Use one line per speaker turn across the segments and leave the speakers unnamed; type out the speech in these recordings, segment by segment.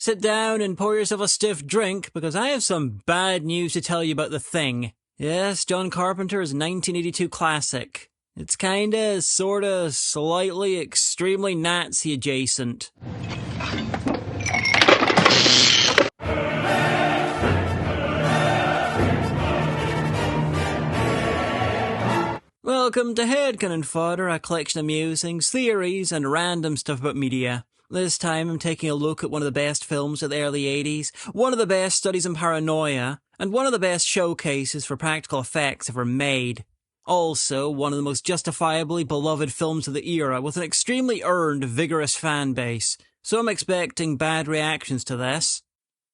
sit down and pour yourself a stiff drink, because I have some bad news to tell you about The Thing. Yes, John Carpenter's 1982 classic. It's kinda, sorta, slightly, extremely Nazi adjacent. Welcome to Headcanon Fodder, a collection of musings, theories, and random stuff about media. This time I'm taking a look at one of the best films of the early 80s, one of the best studies in paranoia, and one of the best showcases for practical effects ever made. Also, one of the most justifiably beloved films of the era with an extremely earned, vigorous fan base, so I'm expecting bad reactions to this.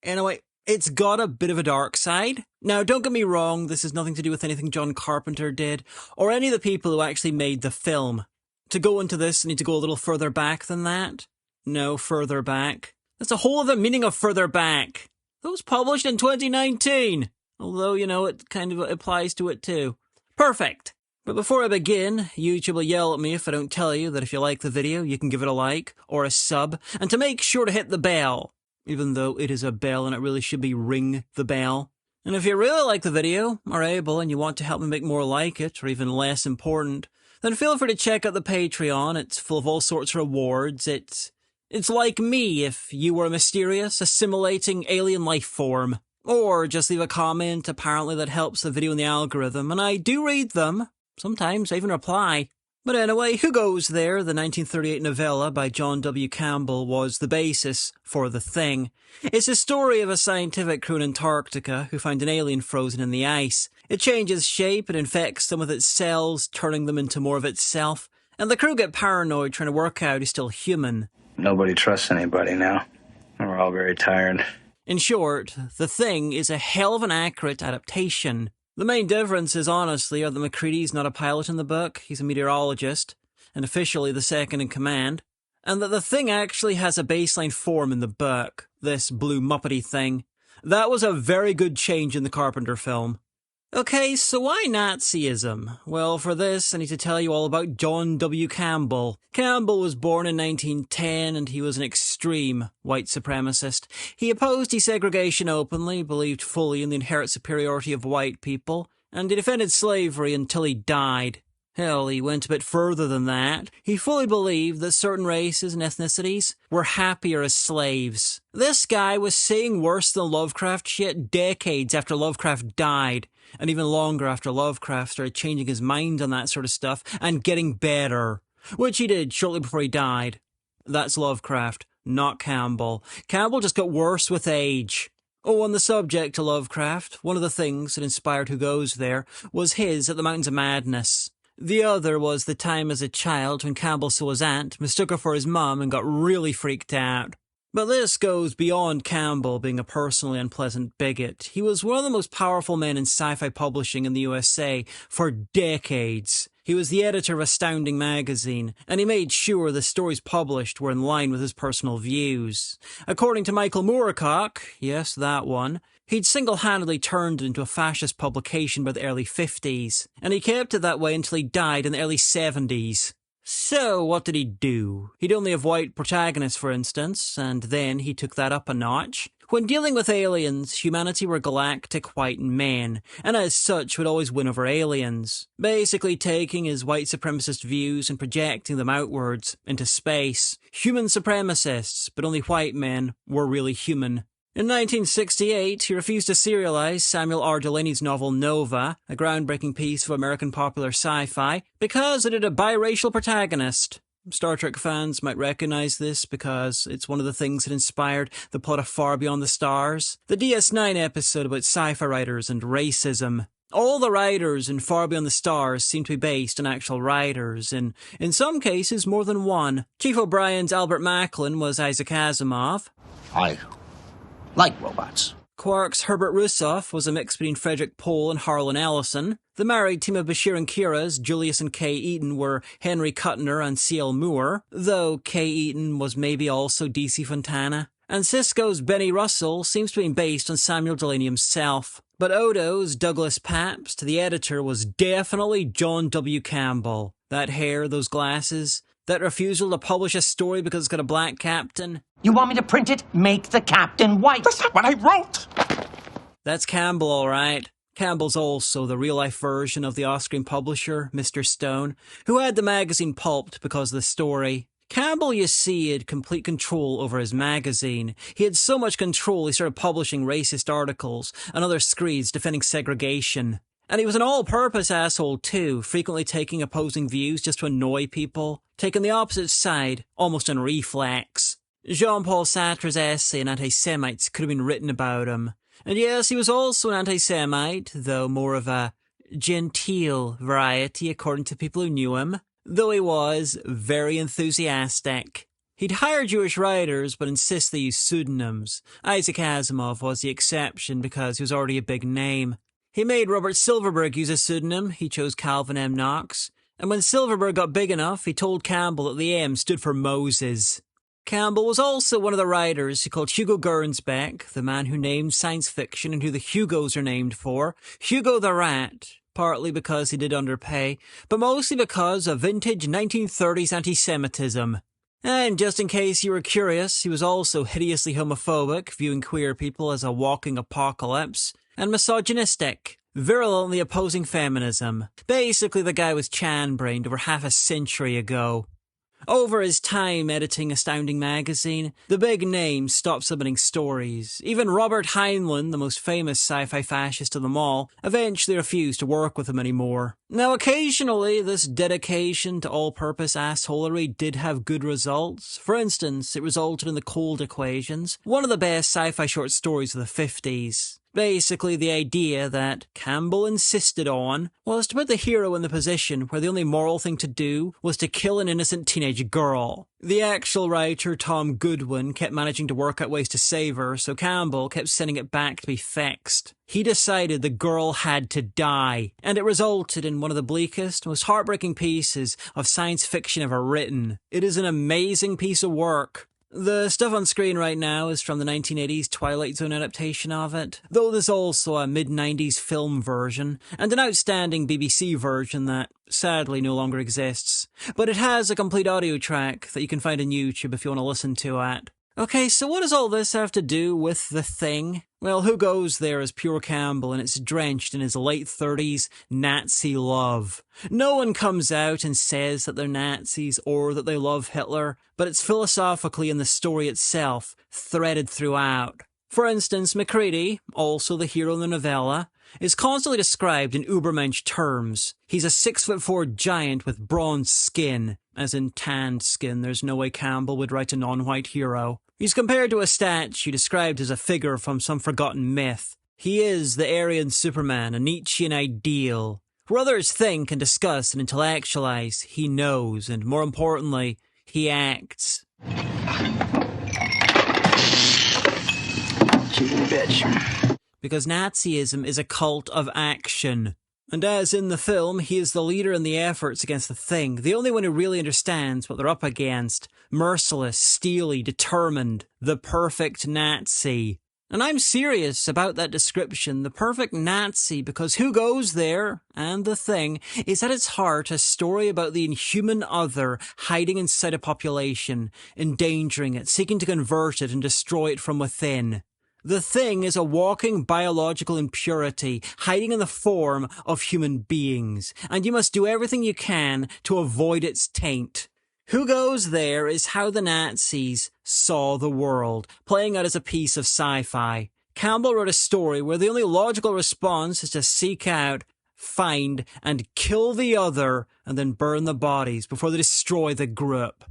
Anyway, it's got a bit of a dark side. Now, don't get me wrong, this has nothing to do with anything John Carpenter did, or any of the people who actually made the film. To go into this, I need to go a little further back than that. No, further back. That's a whole other meaning of further back. That was published in 2019. Although, it kind of applies to it too. Perfect. But before I begin, YouTube will yell at me if I don't tell you that if you like the video, you can give it a like, or a sub, and to make sure to hit the bell. Even though it is a bell and it really should be ring the bell. And if you really like the video, are able, and you want to help me make more like it, or even less important, then feel free to check out the Patreon. It's full of all sorts of rewards. It's like me if you were a mysterious, assimilating alien life form. Or just leave a comment, apparently that helps the video in the algorithm, and I do read them. Sometimes I even reply. But anyway, who goes there? The 1938 novella by John W. Campbell was the basis for The Thing. It's a story of a scientific crew in Antarctica who find an alien frozen in the ice. It changes shape and infects them with its cells, turning them into more of itself. And the crew get paranoid trying to work out who's still human.
Nobody trusts anybody now. We're all very tired.
In short, The Thing is a hell of an accurate adaptation. The main differences, honestly, are that MacReady's not a pilot in the book, he's a meteorologist, and officially the second in command, and that The Thing actually has a baseline form in the book, this blue muppety thing. That was a very good change in the Carpenter film. Okay, so why Nazism? Well, for this, I need to tell you all about John W. Campbell. Campbell was born in 1910, and he was an extreme white supremacist. He opposed desegregation openly, believed fully in the inherent superiority of white people, and he defended slavery until he died. Hell, he went a bit further than that. He fully believed that certain races and ethnicities were happier as slaves. This guy was saying worse than Lovecraft shit decades after Lovecraft died. And even longer after Lovecraft started changing his mind on that sort of stuff and getting better. Which he did shortly before he died. That's Lovecraft, not Campbell. Campbell just got worse with age. Oh, on the subject of Lovecraft, one of the things that inspired Who Goes There was his At the Mountains of Madness. The other was the time as a child when Campbell saw his aunt, mistook her for his mum, and got really freaked out. But this goes beyond Campbell being a personally unpleasant bigot. He was one of the most powerful men in sci-fi publishing in the USA for decades. He was the editor of Astounding magazine, and he made sure the stories published were in line with his personal views. According to Michael Moorcock, yes, that one, he'd single-handedly turned it into a fascist publication by the early 50s, and he kept it that way until he died in the early 70s. So, what did he do? He'd only have white protagonists, for instance, and then he took that up a notch. When dealing with aliens, humanity were galactic white men, and as such would always win over aliens, basically taking his white supremacist views and projecting them outwards, into space. Human supremacists, but only white men, were really human. In 1968, he refused to serialize Samuel R. Delany's novel Nova, a groundbreaking piece of American popular sci-fi, because it had a biracial protagonist. Star Trek fans might recognize this because it's one of the things that inspired the plot of Far Beyond the Stars, the DS9 episode about sci-fi writers and racism. All the writers in Far Beyond the Stars seem to be based on actual writers, and in some cases more than one. Chief O'Brien's Albert Macklin was Isaac Asimov.
I like robots.
Quark's Herbert Russoff was a mix between Frederick Pohl and Harlan Ellison. The married team of Bashir and Kira's, Julius and Kay Eaton, were Henry Kuttner and C.L. Moore, though Kay Eaton was maybe also D.C. Fontana. And Cisco's Benny Russell seems to be based on Samuel Delany himself. But Odo's Douglas Pabst, the editor, was definitely John W. Campbell. That hair, those glasses, That refusal to publish a story because it's got a black captain?
You want me to print it? Make the captain white.
That's not what I wrote.
That's Campbell, all right. Campbell's also the real-life version of the Oscar publisher, Mr. Stone, who had the magazine pulped because of the story. Campbell, you see, had complete control over his magazine. He had so much control he started publishing racist articles and other screeds defending segregation. And he was an all-purpose asshole too, frequently taking opposing views just to annoy people, taking the opposite side, almost on reflex. Jean-Paul Sartre's essay on anti-Semites could have been written about him. And yes, he was also an anti-Semite, though more of a genteel variety according to people who knew him, though he was very enthusiastic. He'd hire Jewish writers, but insist they use pseudonyms. Isaac Asimov was the exception because he was already a big name. He made Robert Silverberg use a pseudonym. He chose Calvin M. Knox. And when Silverberg got big enough, he told Campbell that the M stood for Moses. Campbell was also one of the writers who called Hugo Gernsback, the man who named science fiction and who the Hugos are named for, Hugo the Rat, partly because he did underpay, but mostly because of vintage 1930s anti-Semitism. And just in case you were curious, he was also hideously homophobic, viewing queer people as a walking apocalypse, and misogynistic, virulently opposing feminism. Basically, the guy was Chan-brained over half a century ago. Over his time editing Astounding Magazine, the big names stopped submitting stories. Even Robert Heinlein, the most famous sci-fi fascist of them all, eventually refused to work with him anymore. Now, occasionally, this dedication to all-purpose assholery did have good results. For instance, it resulted in The Cold Equations, one of the best sci-fi short stories of the 50s. Basically, the idea that Campbell insisted on was to put the hero in the position where the only moral thing to do was to kill an innocent teenage girl. The actual writer, Tom Goodwin, kept managing to work out ways to save her, so Campbell kept sending it back to be fixed. He decided the girl had to die, and it resulted in one of the bleakest, most heartbreaking pieces of science fiction ever written. It is an amazing piece of work. The stuff on screen right now is from the 1980s Twilight Zone adaptation of it, though there's also a mid-90s film version, and an outstanding BBC version that sadly no longer exists. But it has a complete audio track that you can find on YouTube if you want to listen to it. Okay, so what does all this have to do with The Thing? Well, Who Goes There is pure Campbell, and it's drenched in his late 30s Nazi love. No one comes out and says that they're Nazis or that they love Hitler, but it's philosophically in the story itself, threaded throughout. For instance, Macready, also the hero in the novella, is constantly described in Ubermensch terms. He's a 6'4" giant with bronze skin, as in tanned skin. There's no way Campbell would write a non-white hero. He's compared to a statue described as a figure from some forgotten myth. He is the Aryan Superman, a Nietzschean ideal. Where others think and discuss and intellectualize, he knows, and more importantly, he acts.
Cheating bitch.
Because Nazism is a cult of action. And as in the film, he is the leader in the efforts against the Thing, the only one who really understands what they're up against. Merciless, steely, determined, the perfect Nazi. And I'm serious about that description, the perfect Nazi, because Who Goes There, and The Thing, is at its heart a story about the inhuman other hiding inside a population, endangering it, seeking to convert it and destroy it from within. The Thing is a walking biological impurity, hiding in the form of human beings, and you must do everything you can to avoid its taint. Who Goes There is how the Nazis saw the world, playing out as a piece of sci-fi. Campbell wrote a story where the only logical response is to seek out, find, and kill the other, and then burn the bodies before they destroy the group.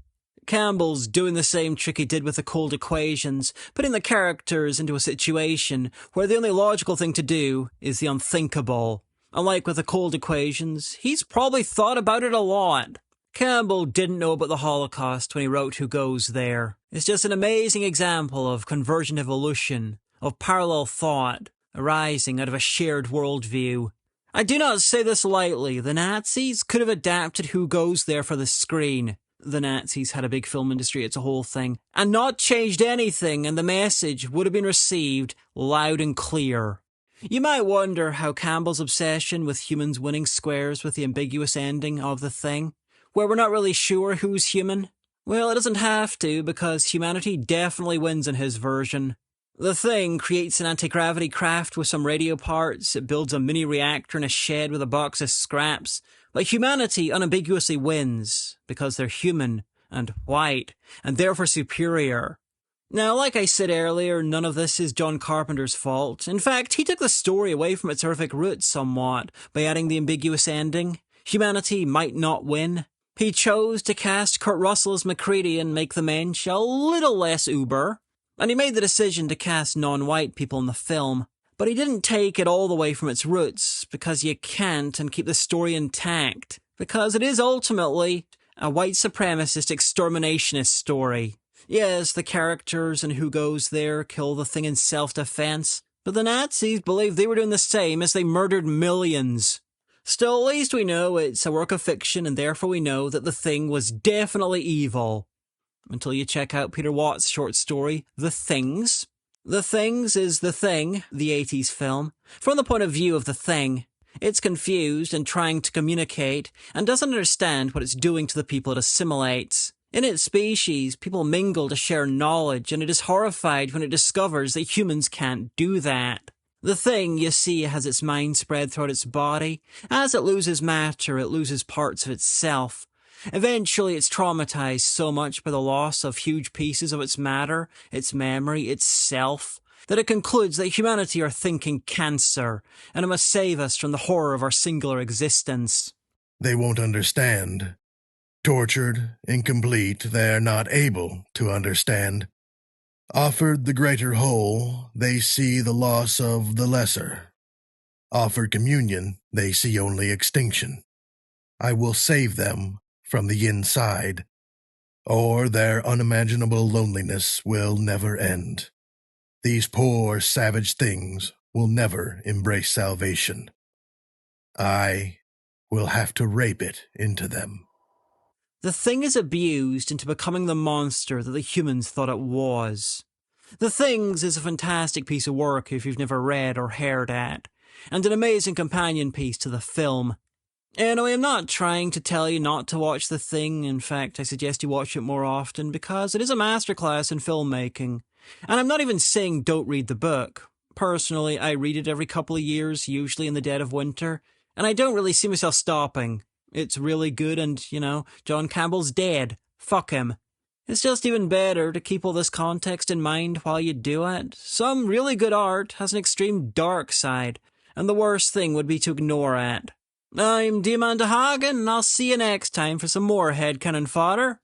Campbell's doing the same trick he did with The Cold Equations, putting the characters into a situation where the only logical thing to do is the unthinkable. Unlike with The Cold Equations, he's probably thought about it a lot. Campbell didn't know about the Holocaust when he wrote Who Goes There. It's just an amazing example of convergent evolution, of parallel thought, arising out of a shared worldview. I do not say this lightly. The Nazis could have adapted Who Goes There for the screen. The Nazis had a big film industry, it's a whole thing, and not changed anything, and the message would have been received loud and clear. You might wonder how Campbell's obsession with humans winning squares with the ambiguous ending of The Thing. where we're not really sure who's human? Well, it doesn't have to, because humanity definitely wins in his version. The Thing creates an anti-gravity craft with some radio parts, it builds a mini-reactor in a shed with a box of scraps, but humanity unambiguously wins, because they're human and white, and therefore superior. Now, like I said earlier, none of this is John Carpenter's fault. In fact, he took the story away from its horrific roots somewhat by adding the ambiguous ending. Humanity might not win. He chose to cast Kurt Russell as MacReady and make the Mensch a little less uber. And he made the decision to cast non-white people in the film. But he didn't take it all the way from its roots, because you can't, and keep the story intact. Because it is ultimately a white supremacist exterminationist story. Yes, the characters and who goes there kill the Thing in self-defense, but the Nazis believed they were doing the same as they murdered millions. Still, at least we know it's a work of fiction, and therefore we know that the Thing was definitely evil. Until you check out Peter Watt's short story, The Things. The Things is The Thing, the 80s film. From the point of view of the Thing, it's confused and trying to communicate, and doesn't understand what it's doing to the people it assimilates. In its species, people mingle to share knowledge, and it is horrified when it discovers that humans can't do that. The Thing, you see, has its mind spread throughout its body. As it loses matter, it loses parts of itself. Eventually, it's traumatized so much by the loss of huge pieces of its matter, its memory, its self, that it concludes that humanity are thinking cancer, and it must save us from the horror of our singular existence.
They won't understand. Tortured, incomplete, they're not able to understand. Offered the greater whole, they see the loss of the lesser. Offered communion, they see only extinction. I will save them from the inside, or their unimaginable loneliness will never end. These poor, savage things will never embrace salvation. I will have to rape it into them.
The Thing is abused into becoming the monster that the humans thought it was. The Things is a fantastic piece of work if you've never read or heard it, and an amazing companion piece to the film. Anyway, I'm not trying to tell you not to watch The Thing. In fact, I suggest you watch it more often because it is a masterclass in filmmaking. And I'm not even saying don't read the book. Personally, I read it every couple of years, usually in the dead of winter, and I don't really see myself stopping. It's really good and, John Campbell's dead. Fuck him. It's just even better to keep all this context in mind while you do it. Some really good art has an extreme dark side, and the worst thing would be to ignore it. I'm Hagan, and I'll see you next time for some more Headcanon Fodder.